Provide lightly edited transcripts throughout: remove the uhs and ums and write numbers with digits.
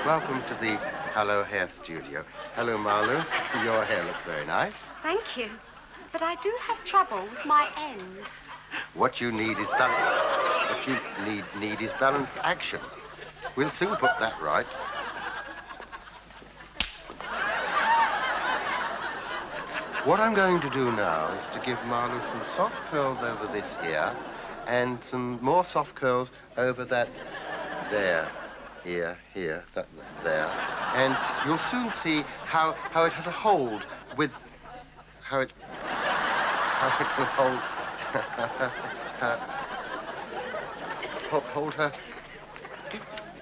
welcome to the Hello Hair Studio. Hello, Marlou. Your hair looks very nice. Thank you. But I do have trouble with my ends. What you need is balance. What you need is balanced action. We'll soon put that right. What I'm going to do now is to give Marlou some soft curls over this ear and some more soft curls over that there, here, that there. And you'll soon see how it will hold with how it will hold hold her.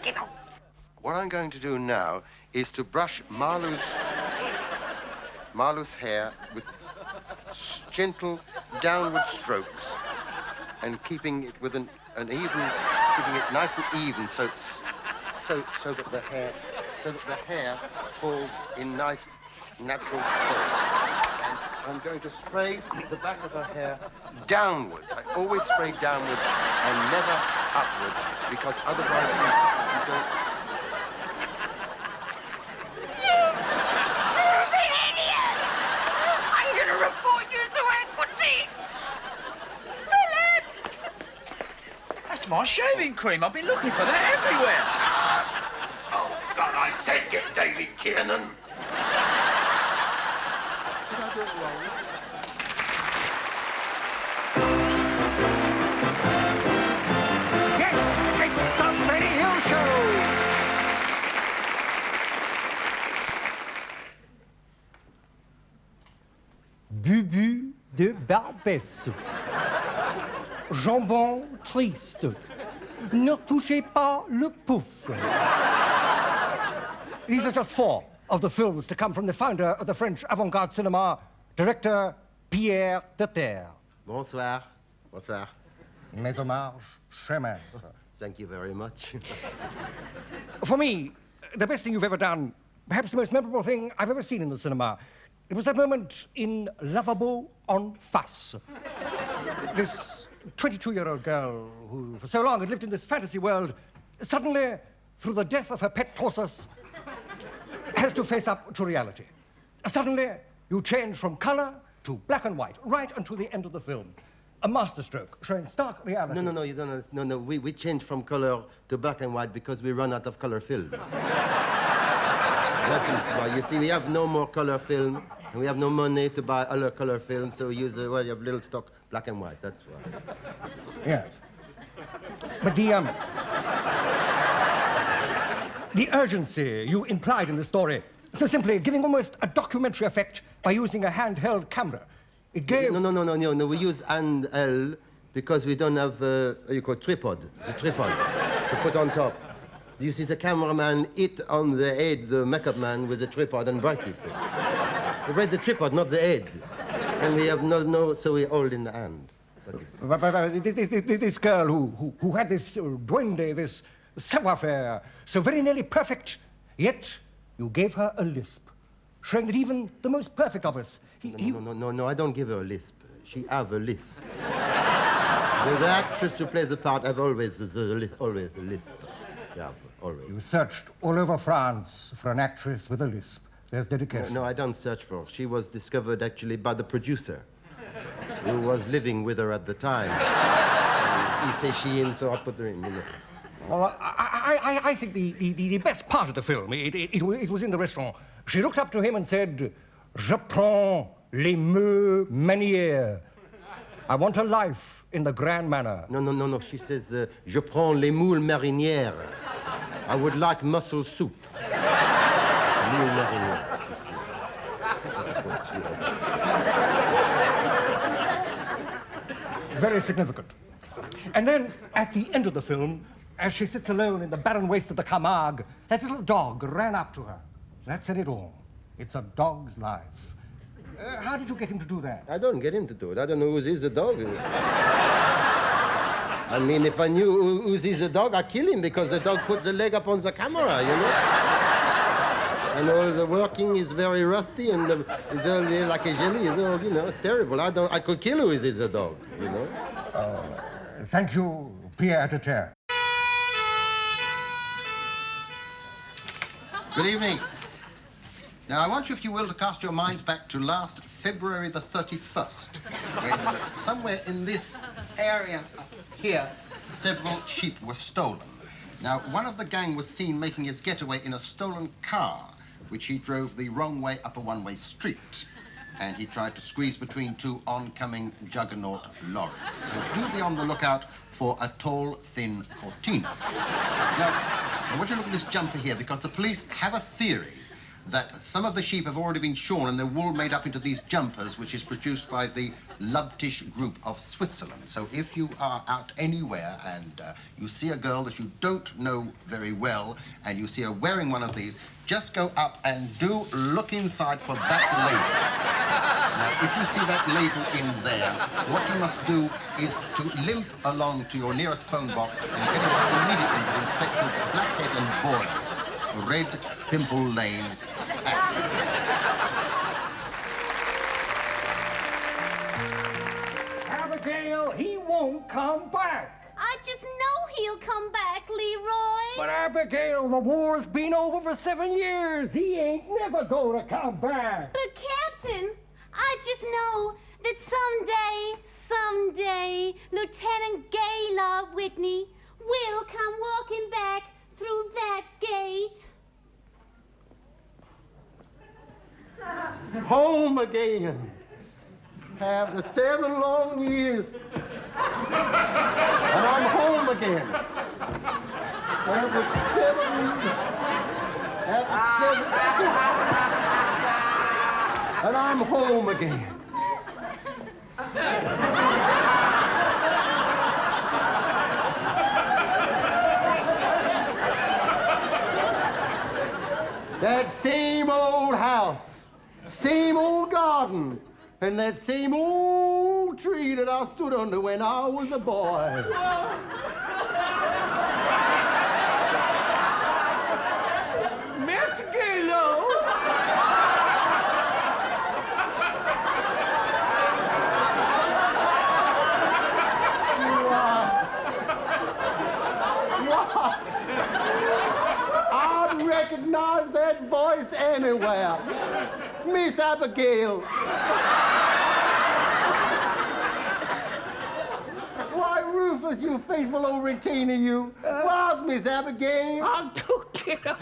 Get out. What I'm going to do now is to brush Marlou's hair with gentle downward strokes and keeping it with an even, keeping it nice and even so that the hair falls in nice natural folds. And I'm going to spray the back of her hair downwards. I always spray downwards and never upwards because otherwise you don't. My shaving cream. I've been looking for that everywhere. Oh, God, I said get David Kiernan. Did I do it wrong? Yes, it's the Benny Hill Show. Bubu de Barbès. Jambon triste. Ne touchez pas le pouf. These are just 4 of the films to come from the founder of the French avant-garde cinema, director Pierre de Terre. Bonsoir. Bonsoir. Mes hommages, cher maître. Thank you very much. For me, the best thing you've ever done, perhaps the most memorable thing I've ever seen in the cinema, it was that moment in Lavabo en Face. This 22-year-old girl who for so long had lived in this fantasy world, suddenly, through the death of her pet tortoise, has to face up to reality. Suddenly, you change from color to black and white, right until the end of the film. A masterstroke showing stark reality. No, you don't understand. No, we change from color to black and white because we run out of color film. That is why. You see, we have no more color film, and we have no money to buy other color film, so we use, well, you have little stock black and white, that's why. Yes. But the urgency you implied in the story, so simply giving almost a documentary effect by using a handheld camera, it gave... No, we use handheld because we don't have, what you call tripod, the tripod to put on top. You see the cameraman hit on the head, the makeup man, with a tripod and break it. We break the tripod, not the head. And we have no, so we hold in the hand. But this girl who had this duende, this savoir-faire, so very nearly perfect, yet you gave her a lisp, showing that even the most perfect of us... No, I don't give her a lisp. She have a lisp. The actress to play the part have always a lisp. Yeah, always. You searched all over France for an actress with a lisp. There's dedication. No, I don't search for her. She was discovered actually by the producer, who was living with her at the time. He said she in, so I put her in, you know. Well, I think the best part of the film, it was in the restaurant. She looked up to him and said, "Je prends les meules manières." I want a life in the grand manner. No. She says, "Je prends les moules marinières." I would like mussel soup. Moules marinières, she said. That's what she had. Very significant. And then, at the end of the film, as she sits alone in the barren waste of the Camargue, that little dog ran up to her. That said it all. It's a dog's life. How did you get him to do that? I don't get him to do it. I don't know who's the dog. I mean, if I knew who's the dog, I'd kill him because the dog puts the leg up on the camera, you know? And all the working is very rusty and it's only like a jelly, you know, it's terrible. I could kill who is the dog, you know? Thank you, Pierre de Terre. Good evening. Now, I want you, if you will, to cast your minds back to last February the 31st, when somewhere in this area here, several sheep were stolen. Now, one of the gang was seen making his getaway in a stolen car, which he drove the wrong way up a one-way street. And he tried to squeeze between two oncoming juggernaut lorries. So do be on the lookout for a tall, thin Cortina. Now, I want you to look at this jumper here, because the police have a theory that some of the sheep have already been shorn and their wool made up into these jumpers, which is produced by the Lubtish group of Switzerland. So if you are out anywhere and you see a girl that you don't know very well and you see her wearing one of these, just go up and do look inside for that label. Now, if you see that label in there, what you must do is to limp along to your nearest phone box and get in touch immediately with Inspectors Blackhead and Boyle, Red Pimple Lane. Abigail, he won't come back. I just know he'll come back, Leroy. But Abigail, the war's been over for 7 years. He ain't never gonna come back. But, Captain, I just know that someday, Lieutenant Gaylord Whitney will come walking back through that gate. Home again. After 7 long years. And I'm home again. After 7. And I'm home again. That same old house, same old garden, and that same old tree that I stood under when I was a boy. Mr. Gaylord! I'd recognize that voice anywhere. Miss Abigail. Why, Rufus, you faithful old retainer, you. Where's Miss Abigail? I'll go get her.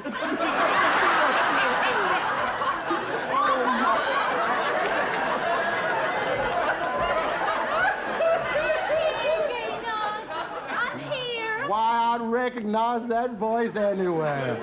I'm here. Why, I'd recognize that voice anywhere.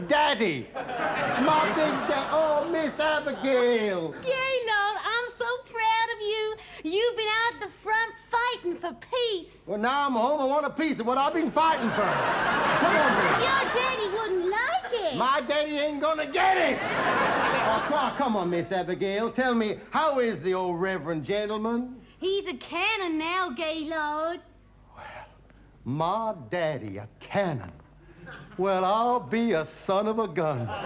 Daddy. My big dad. Oh, Miss Abigail. Gaylord, I'm so proud of you. You've been out the front fighting for peace. Well, now I'm home. I want a piece of what I've been fighting for. Come on, Miss. Your daddy wouldn't like it. My daddy ain't gonna get it. Oh, come on, Miss Abigail. Tell me, how is the old reverend gentleman? He's a cannon now, Gaylord. My daddy, a cannon. Well, I'll be a son of a gun. Well,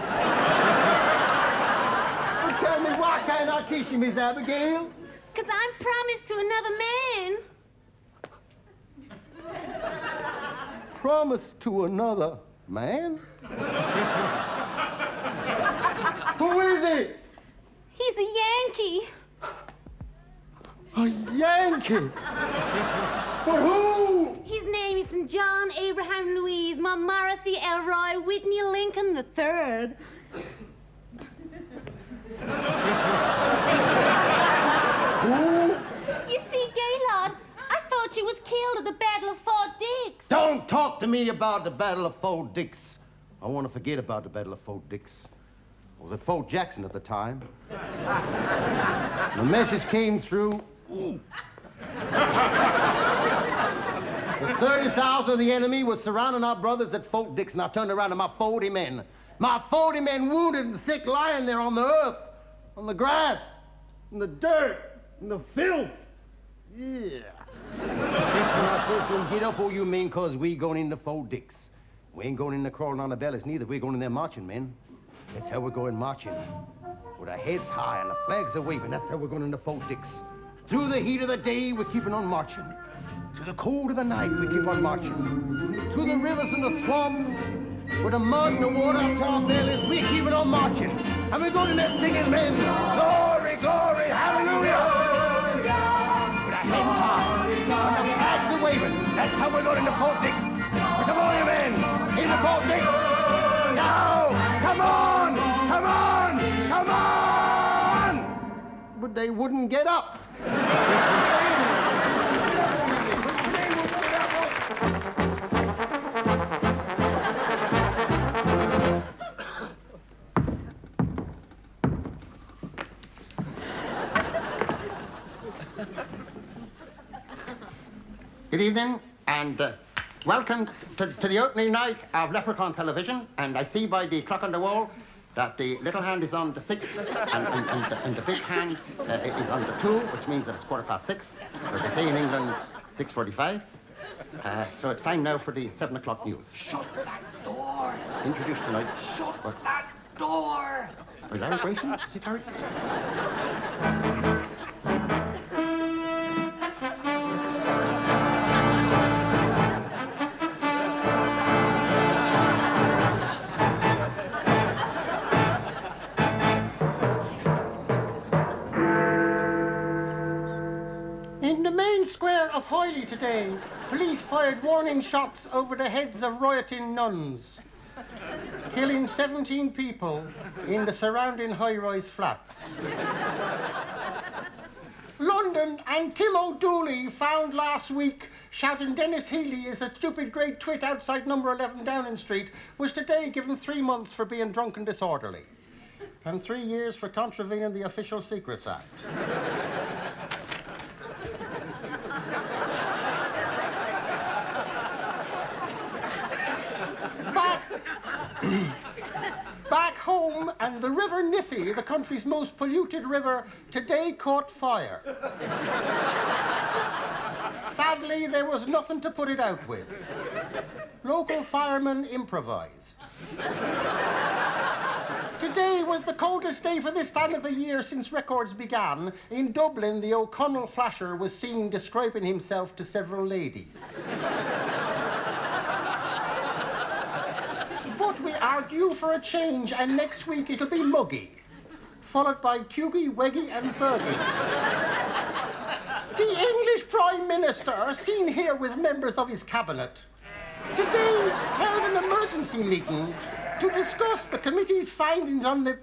tell me, why can't I kiss you, Miss Abigail? 'Cause I'm promised to another man. Promise to another man? Who is he? He's a Yankee. A Yankee? But who? His name is John Abraham Louise Montmorency Elroy Whitney Lincoln III. Who? You see, Gaylord, I thought you was killed at the Battle of Fort Dix. Don't talk to me about the Battle of Fort Dix. I want to forget about the Battle of Fort Dix. I was at Fort Jackson at the time. The message came through. The 30,000 of the enemy was surrounding our brothers at Fort Dix, and I turned around to my 40 men. My 40 men wounded and sick lying there on the earth, on the grass, in the dirt, in the filth. Yeah. And I said to him, get up, all you men, because we going into Fort Dix. We ain't going in there crawling on the bellies neither. We're going in there marching, men. That's how we're going marching. With our heads high and the flags are waving. That's how we're going into Fort Dix. Through the heat of the day, we're keeping on marching. Through the cold of the night, we keep on marching. Through the rivers and the swamps, with the mud and the water up to our bellies, we keep it on marching. And we go in there singing, men, glory, glory, hallelujah. With our heads high, and the flags are waving. That's how we're going into Fort Dix. Come on, you men, into Fort Dix. Now, come on, come on, come on. But they wouldn't get up. Good evening, and welcome to the opening night of Leprechaun Television. And I see by the clock on the wall that the little hand is on the 6, and the big hand is on the 2, which means that it's 6:15. As they say in England, 6:45. So it's time now for the 7 o'clock news. Shut that door! Introduced tonight. Shut that door! Is that Grayson? Is he carried? In the main square of Hoyley today, police fired warning shots over the heads of rioting nuns, killing 17 people in the surrounding high-rise flats. London and Tim O'Dooley found last week shouting Dennis Healy is a stupid great twit outside number 11 Downing Street was today given 3 months for being drunk and disorderly, and 3 years for contravening the Official Secrets Act. Back home, and the River Niffy, the country's most polluted river, today caught fire. Sadly, there was nothing to put it out with. Local firemen improvised. Today was the coldest day for this time of the year since records began. In Dublin, the O'Connell flasher was seen describing himself to several ladies. But we are due for a change, and next week it'll be muggy, followed by Tuggy, Weggy and Fergie. The English Prime Minister, seen here with members of his cabinet, today held an emergency meeting to discuss the committee's findings on the...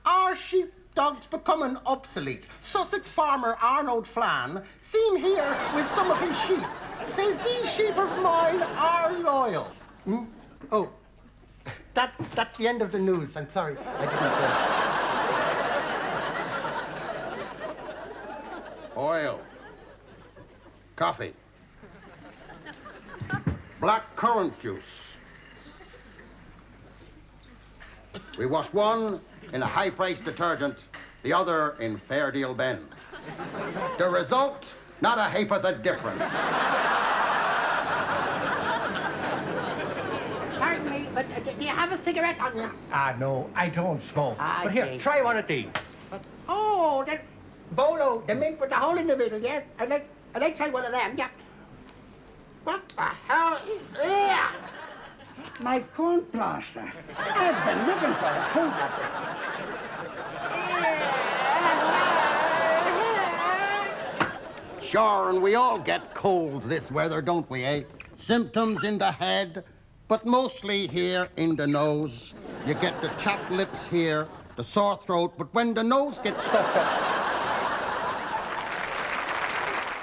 Are sheepdogs becoming obsolete? Sussex farmer Arnold Flan, seen here with some of his sheep, says these sheep of mine are loyal. That's the end of the news. I'm sorry. I didn't... Oil. Coffee. Black currant juice. We wash one in a high-priced detergent, the other in Fair Deal Ben. The result, not a heap of the difference. Pardon me, but do you have a cigarette on you? No, I don't smoke. But here, see. try one of these. That Bolo, the mint with the hole in the middle, yes? I'd like to try one of them, yeah. What the hell? Yeah. My corn plaster. I've been looking for a cold Sure, and we all get colds this weather, don't we, eh? Symptoms in the head, but mostly here in the nose. You get the chapped lips here, the sore throat, but when the nose gets stuffed up...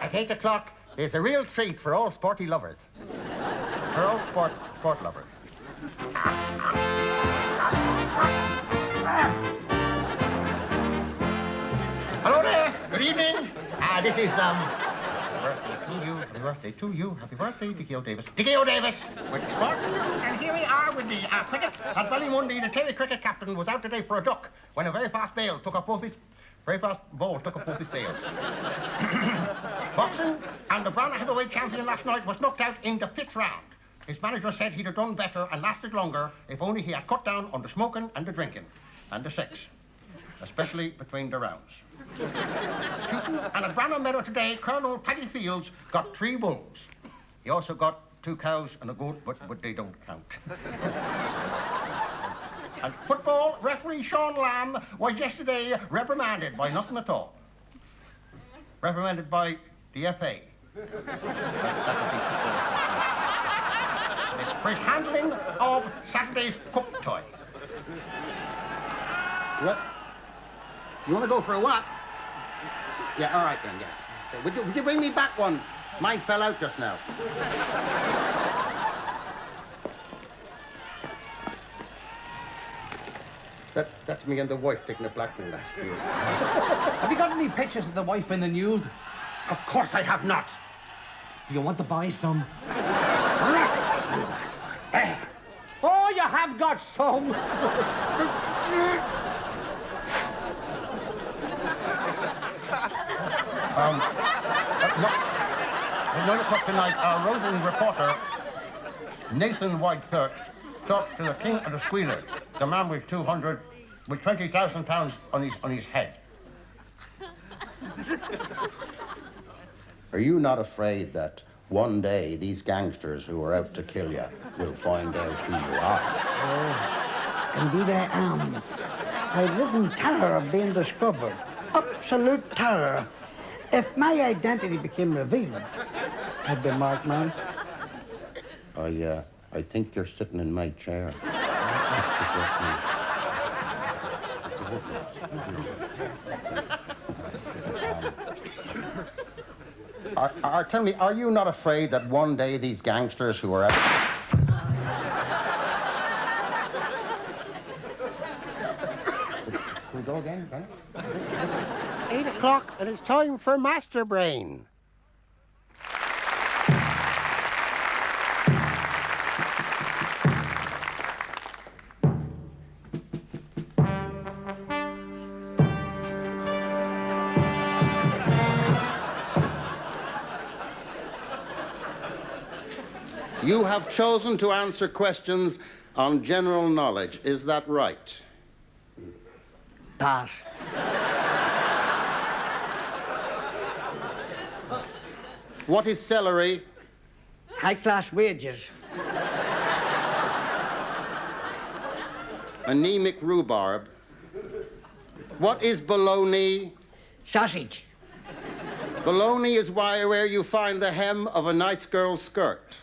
At 8 o'clock, there's a real treat for all sporty lovers. For all sport lovers. Hello there. Good evening. This is, happy birthday to you. Happy birthday, Dickie O'Davis. Dickie O'Davis with the sport news, and here we are with the cricket. At Ballymundy, the Terry cricket captain was out today for a duck when a very fast ball took up both his bails. Boxing, and the Brown heavyweight champion last night was knocked out in the 5th round. His manager said he'd have done better and lasted longer if only he had cut down on the smoking and the drinking and the sex, especially between the rounds. Shooting, and at Branham Meadow today, Colonel Paddy Fields got 3 bulls. He also got 2 cows and a goat, but they don't count. And football referee Sean Lamb was yesterday reprimanded by nothing at all. Reprimanded by the FA. It's for his handling of Saturday's cup toy. What? You want to go for a what? Yeah, all right then, yeah. So, would you bring me back one? Mine fell out just now. That's me and the wife taking a black one last year. Have you got any pictures of the wife in the nude? Of course I have not. Do you want to buy some? Oh, you have got some. At 9 o'clock tonight, our roving reporter, Nathan Whitethird, talked to the king of the squealers, the man with 20,000 pounds on his head. Are you not afraid that one day these gangsters who are out to kill you will find out who you are? Indeed I am. I live in terror of being discovered. Absolute terror. If my identity became revealed, I'd be marked man. I think you're sitting in my chair. Tell me, are you not afraid that one day these gangsters who are out... Can we go again, Benny? 8 o'clock, and it's time for Master Brain. You have chosen to answer questions on general knowledge. Is that right? Pass. What is celery? High-class wages. Anemic rhubarb. What is bologna? Sausage. Bologna is where you find the hem of a nice girl's skirt.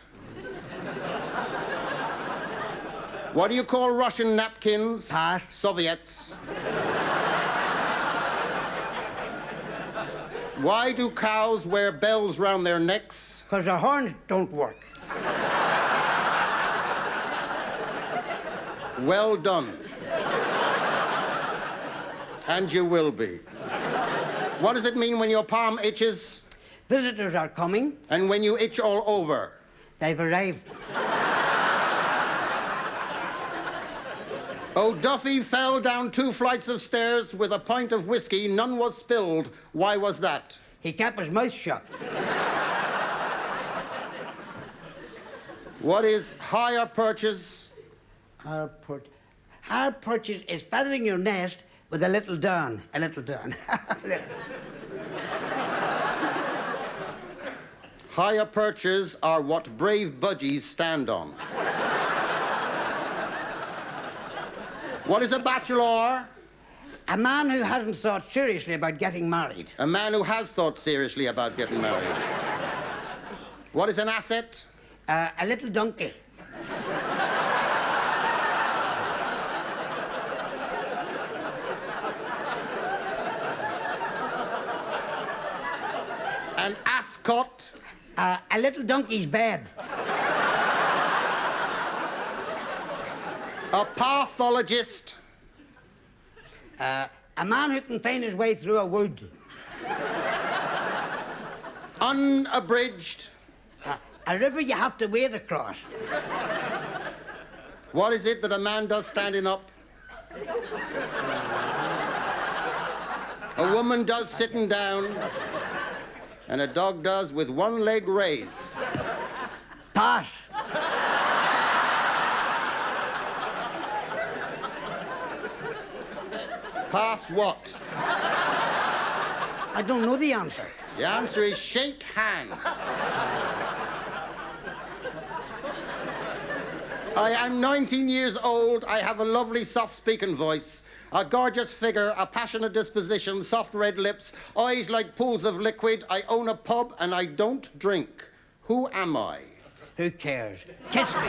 What do you call Russian napkins? Pass. Soviets. Why do cows wear bells round their necks? Because their horns don't work. Well done. And you will be. What does it mean when your palm itches? Visitors are coming. And when you itch all over? They've arrived. O'Duffy fell down 2 flights of stairs with a pint of whiskey. None was spilled. Why was that? He kept his mouth shut. What is higher purchase? Higher purchase is feathering your nest with a little down. A little down. Higher purchase are what brave budgies stand on. What is a bachelor? A man who hasn't thought seriously about getting married. A man who has thought seriously about getting married. What is an asset? A little donkey. An ascot? A little donkey's bed. A pathologist? A man who can find his way through a wood. Unabridged? A river you have to wade across. What is it that a man does standing up? A woman does sitting down. And a dog does with one leg raised. Pass. Pass what? I don't know the answer. The answer is shake hands. I am 19 years old. I have a lovely soft-speaking voice, a gorgeous figure, a passionate disposition, soft red lips, eyes like pools of liquid. I own a pub and I don't drink. Who am I? Who cares? Kiss me. And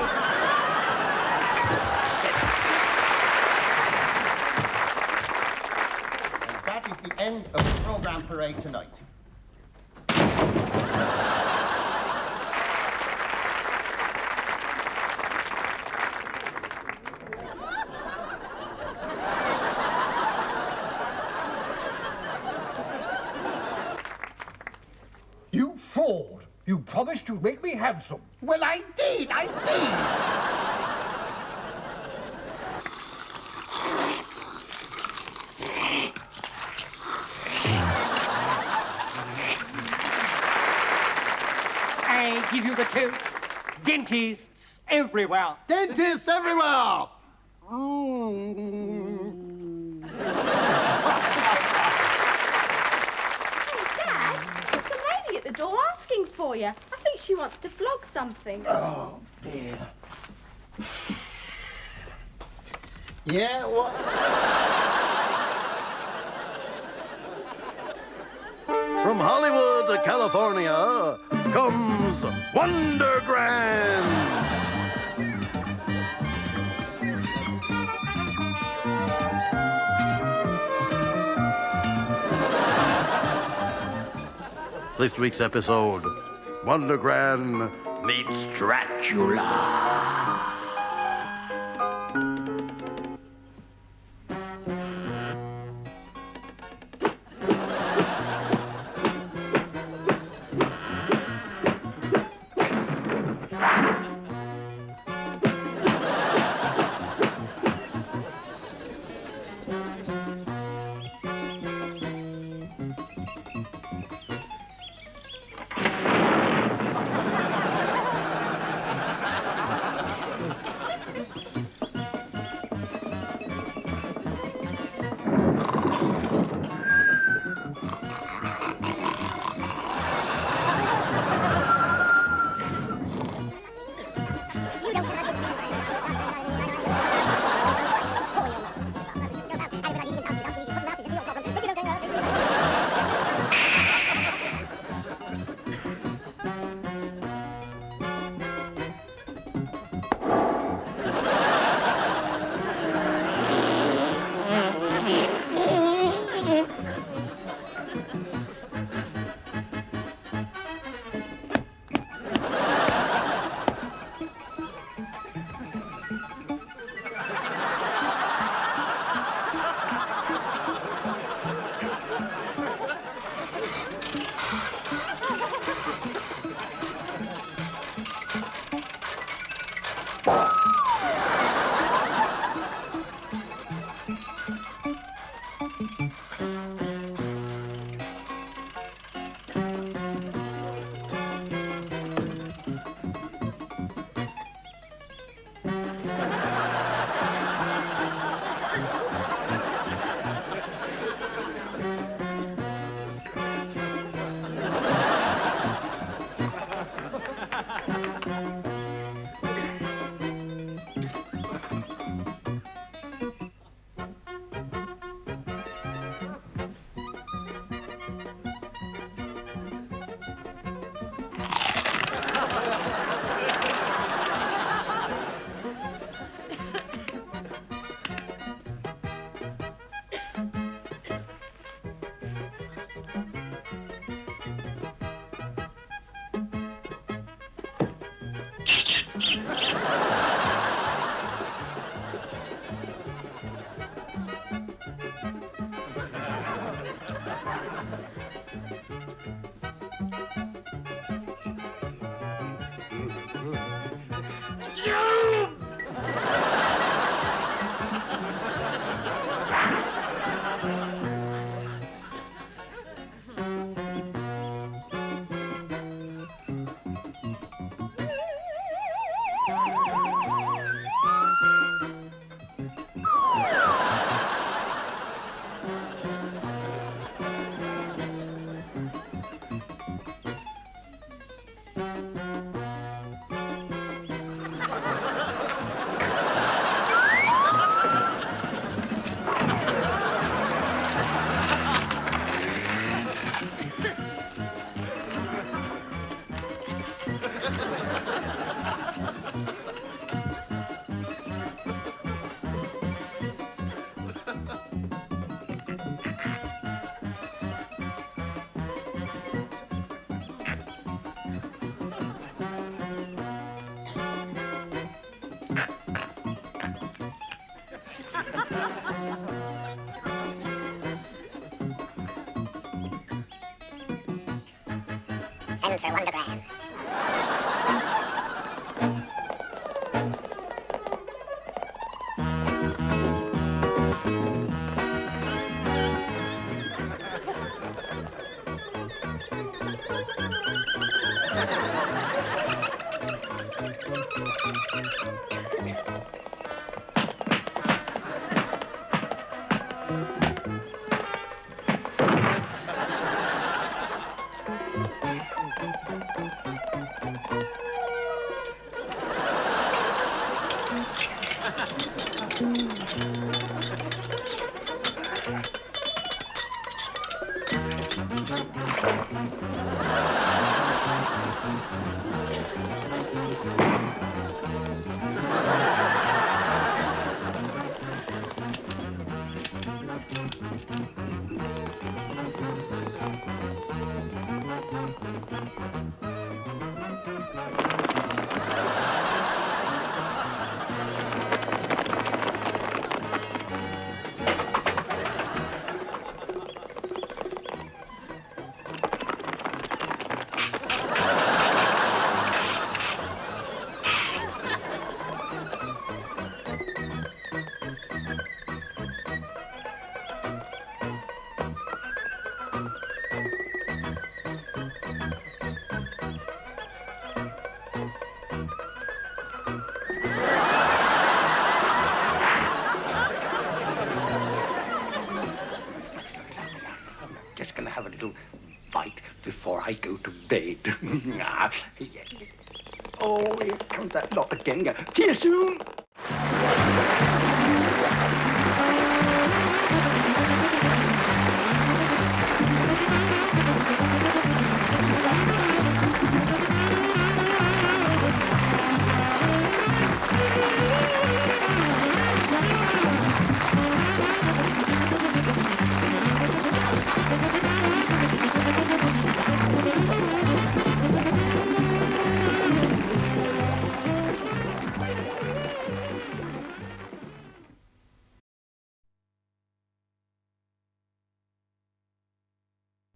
that is the end of the program parade tonight. You fraud! You promised to make me handsome. Well, I did. I give you the tooth. Dentists everywhere. Dentists everywhere! Dad, it's the lady at the door asking for you. I think she wants to flog something. Oh, dear. Yeah, what? From Hollywood, California, comes Wonder Grand. This week's episode, Wonder Grand meets Dracula. send for Wondergram. Just gonna have a little fight before I go to bed. Oh, here comes that lot again. See you soon.